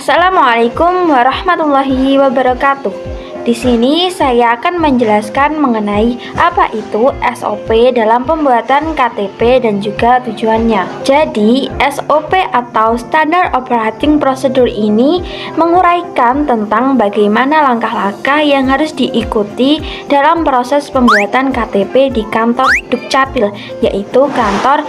Assalamualaikum warahmatullahi wabarakatuh. Di sini saya akan menjelaskan mengenai apa itu SOP dalam pembuatan KTP dan juga tujuannya. Jadi, SOP atau Standard Operating Procedure ini menguraikan tentang bagaimana langkah-langkah yang harus diikuti dalam proses pembuatan KTP di kantor Dukcapil, yaitu kantor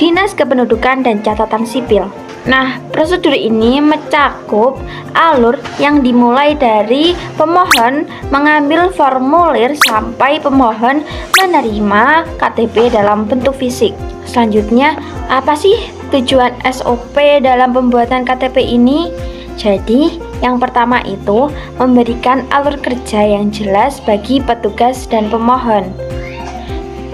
Dinas Kependudukan dan Catatan Sipil. Nah, prosedur ini mencakup alur yang dimulai dari pemohon mengambil formulir sampai pemohon menerima KTP dalam bentuk fisik. Selanjutnya, apa sih tujuan SOP dalam pembuatan KTP ini? Jadi, yang pertama itu memberikan alur kerja yang jelas bagi petugas dan pemohon.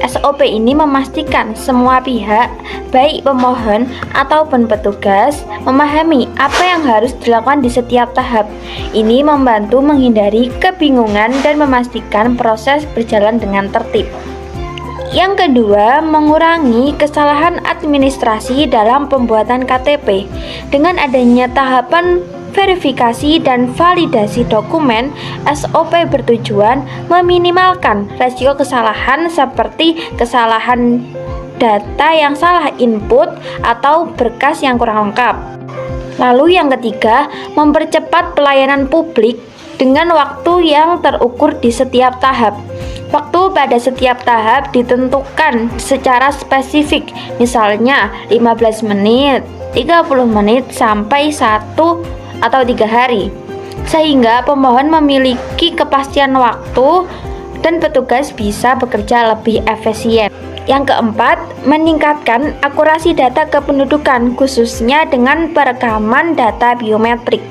SOP ini memastikan semua pihak, baik pemohon ataupun petugas, memahami apa yang harus dilakukan di setiap tahap. Ini membantu menghindari kebingungan dan memastikan proses berjalan dengan tertib. Yang kedua, mengurangi kesalahan administrasi dalam pembuatan KTP. Dengan adanya tahapan verifikasi dan validasi dokumen, SOP bertujuan meminimalkan resiko kesalahan seperti kesalahan data yang salah input atau berkas yang kurang lengkap. Lalu yang ketiga, mempercepat pelayanan publik dengan waktu yang terukur di setiap tahap. Waktu pada setiap tahap ditentukan secara spesifik, misalnya 15 menit, 30 menit, sampai 1 atau 3 hari, sehingga pemohon memiliki kepastian waktu dan petugas bisa bekerja lebih efisien. Yang keempat, meningkatkan akurasi data kependudukan, khususnya dengan perekaman data biometrik.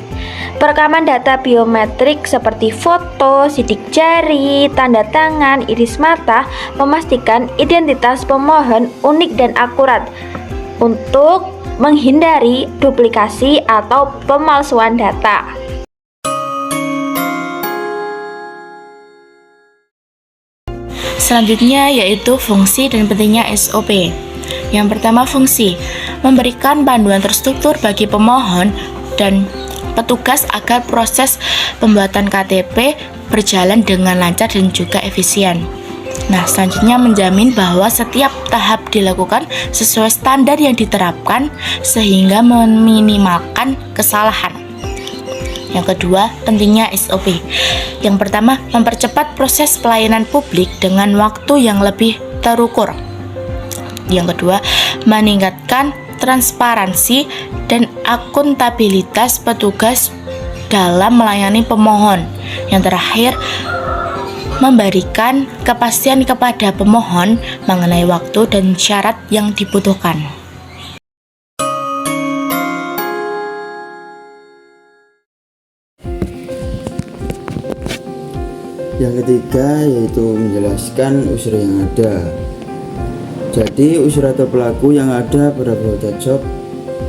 Perekaman data biometrik seperti foto, sidik jari, tanda tangan, iris mata memastikan identitas pemohon unik dan akurat untuk menghindari duplikasi atau pemalsuan data. Selanjutnya yaitu fungsi dan pentingnya SOP. Yang pertama, fungsi memberikan panduan terstruktur bagi pemohon dan petugas agar proses pembuatan KTP berjalan dengan lancar dan juga efisien. Nah, selanjutnya menjamin bahwa setiap tahap dilakukan sesuai standar yang diterapkan sehingga meminimalkan kesalahan. Yang kedua, pentingnya SOP. Yang pertama, mempercepat proses pelayanan publik dengan waktu yang lebih terukur. Yang kedua, meningkatkan transparansi dan akuntabilitas petugas dalam melayani pemohon. Yang terakhir, memberikan kepastian kepada pemohon mengenai waktu dan syarat yang dibutuhkan. Yang ketiga yaitu menjelaskan unsur yang ada. Jadi unsur atau pelaku yang ada pada proses job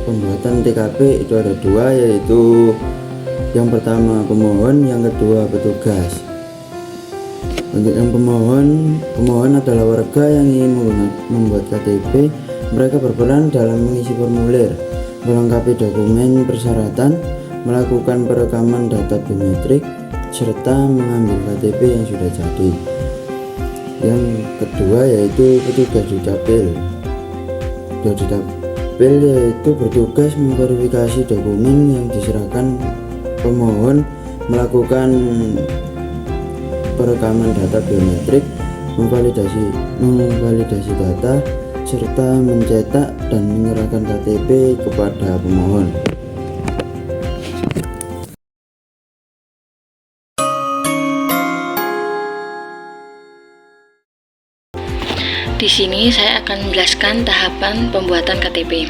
pembuatan TKP itu ada dua, yaitu yang pertama pemohon, yang kedua petugas. Untuk yang pemohon adalah warga yang ingin membuat KTP. Mereka berperan dalam mengisi formulir, melengkapi dokumen persyaratan, melakukan perekaman data biometrik, serta mengambil KTP yang sudah jadi. Yang kedua yaitu petugas Dukcapil. Dukcapil yaitu bertugas memverifikasi dokumen yang diserahkan pemohon, melakukan perekaman data biometrik, memvalidasi data, serta mencetak dan menyerahkan KTP kepada pemohon. Di sini saya akan menjelaskan tahapan pembuatan KTP.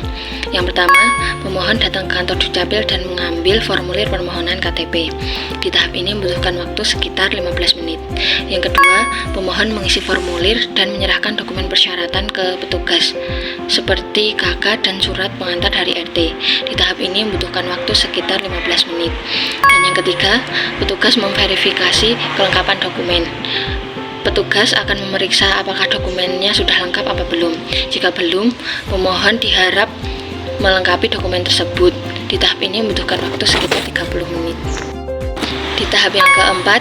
Yang pertama, pemohon datang ke kantor Dukcapil dan mengambil formulir permohonan KTP. Di tahap ini membutuhkan waktu sekitar 15 menit. Yang kedua, pemohon mengisi formulir dan menyerahkan dokumen persyaratan ke petugas seperti KK dan surat pengantar dari RT. Di tahap ini membutuhkan waktu sekitar 15 menit. Dan yang ketiga, petugas memverifikasi kelengkapan dokumen. Petugas akan memeriksa apakah dokumennya sudah lengkap apa belum. Jika belum, pemohon diharap melengkapi dokumen tersebut. Di tahap ini membutuhkan waktu sekitar 30 menit. Di tahap yang keempat,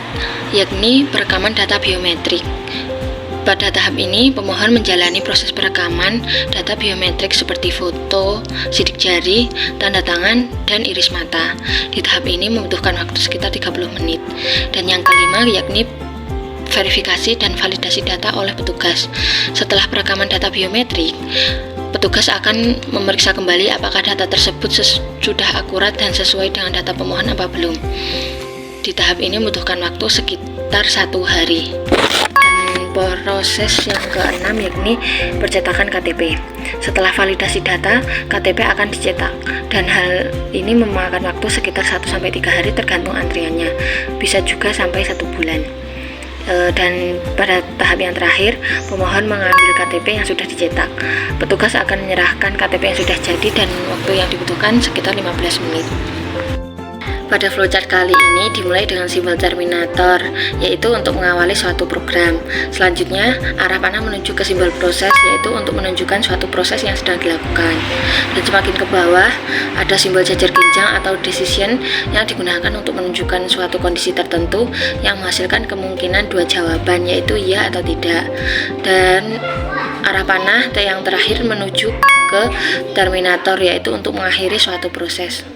yakni perekaman data biometrik. Pada tahap ini, pemohon menjalani proses perekaman data biometrik seperti foto, sidik jari, tanda tangan, dan iris mata. Di tahap ini membutuhkan waktu sekitar 30 menit. Dan yang kelima, yakni verifikasi dan validasi data oleh petugas. Setelah perekaman data biometrik, petugas akan memeriksa kembali apakah data tersebut sudah akurat dan sesuai dengan data pemohon apa belum. Di tahap ini membutuhkan waktu sekitar 1 hari. Proses yang keenam yakni percetakan KTP. Setelah validasi data, KTP akan dicetak dan hal ini memakan waktu sekitar 1-3 hari tergantung antriannya, bisa juga sampai 1 bulan. Dan pada tahap yang terakhir, pemohon mengambil KTP yang sudah dicetak. Petugas akan menyerahkan KTP yang sudah jadi dan waktu yang dibutuhkan sekitar 15 menit. Pada flowchart kali ini dimulai dengan simbol terminator, yaitu untuk mengawali suatu program. Selanjutnya, arah panah menuju ke simbol proses, yaitu untuk menunjukkan suatu proses yang sedang dilakukan. Dan semakin ke bawah, ada simbol jajar genjang atau decision yang digunakan untuk menunjukkan suatu kondisi tertentu yang menghasilkan kemungkinan 2 jawaban, yaitu iya atau tidak. Dan arah panah yang terakhir menuju ke terminator, yaitu untuk mengakhiri suatu proses.